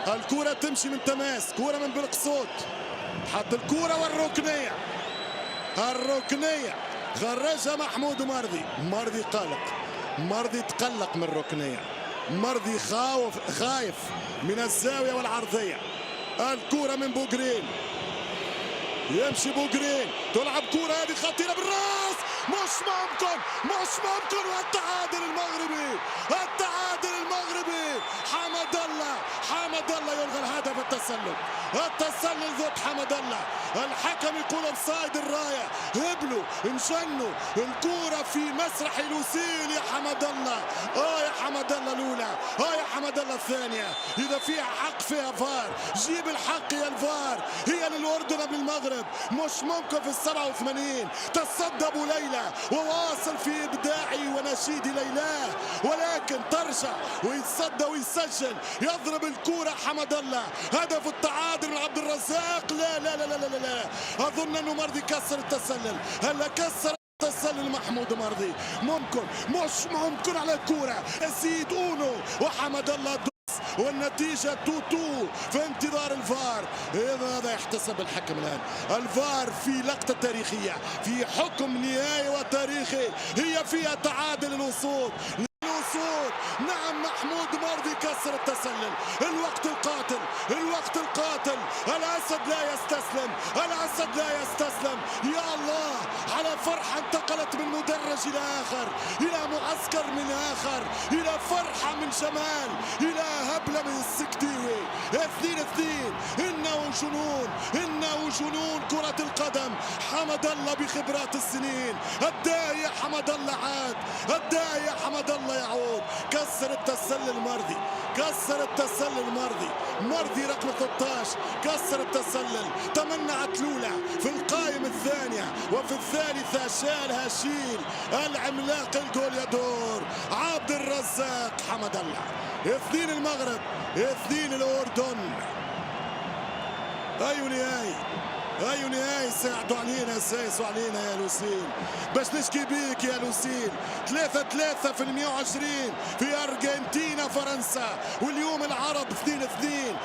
الكرة تمشي من تماس، كرة من بالقصود، حط الكرة والركنية، الركنية خرجها محمود مرضي. مرضي قلق، مرضي تقلق من الركنية، مرضي خايف من الزاوية والعرضية. الكرة من بوغرين، يمشي بوغرين، تلعب كرة هذه خطيرة بالراس، مش ممكن مش ممكن، والتعادل المغربي، التعادل المغربي. حمد الله يلغى الهدف. التسلل ضد حمد الله. الحكم يقول اوفسايد الرايه، هبلوا انجنوا، الكرة في مسرح لوسيل. يا حمد الله، يا حمد الله الاولى، يا حمد الله الثانية. اذا فيها حق فيها فار، جيب الحق يا الفار. هي للاردن قبل المغرب، مش ممكن في ال87 تصدى ابو ليلى وواصل في ابداعي ونشيد ليلاه، ولكن ترجع ويتصدى ويسجل، يضرب الكرة حمد الله. هدف التعادل من عبد الرزاق. لا لا لا لا لا, لا. اظن انه مرضي كسر التسلل. هلا كسر التسلل محمود مرضي. مش ممكن على الكرة. يزيد اونو وحمد الله، والنتيجة 2-2 في انتظار الفار. هذا يحتسب الحكم الآن. الفار في لقطة تاريخية، في حكم نهائي وتاريخي، هي فيها تعادل الوصول. نعم، محمود مرضي كسر التسلل. الوقت القاتل، الوقت القاتل. الأسد لا يستسلم، الأسد لا يستسلم. يا الله على فرحة انتقلت من مدرج إلى آخر، إلى معسكر من آخر، إلى فرحة من شمال، إلى هبلة من السكتيوي. 2-2. إنه جنون، إنه جنون كرة القدم. حمد الله بخبرات السنين، الداعي حمد الله عاد، الداعي حمد الله يعود. كسر التسلل مرضي، كسر التسلل مرضي رقم 13 كسر التسلل. تمنعت لولا في القائم الثانية، وفي الثالثة شالها شيل العملاق. الجول يدور عبد الرزاق حمد الله. 2 المغرب، 2 الأردن. أي نهاية ساعدوا علينا، سايسوا علينا يا لوسيل، باش نشكي بيك يا لوسيل. 3-3 في 120 في أرجنتينا فرنسا، واليوم العرب 2-2.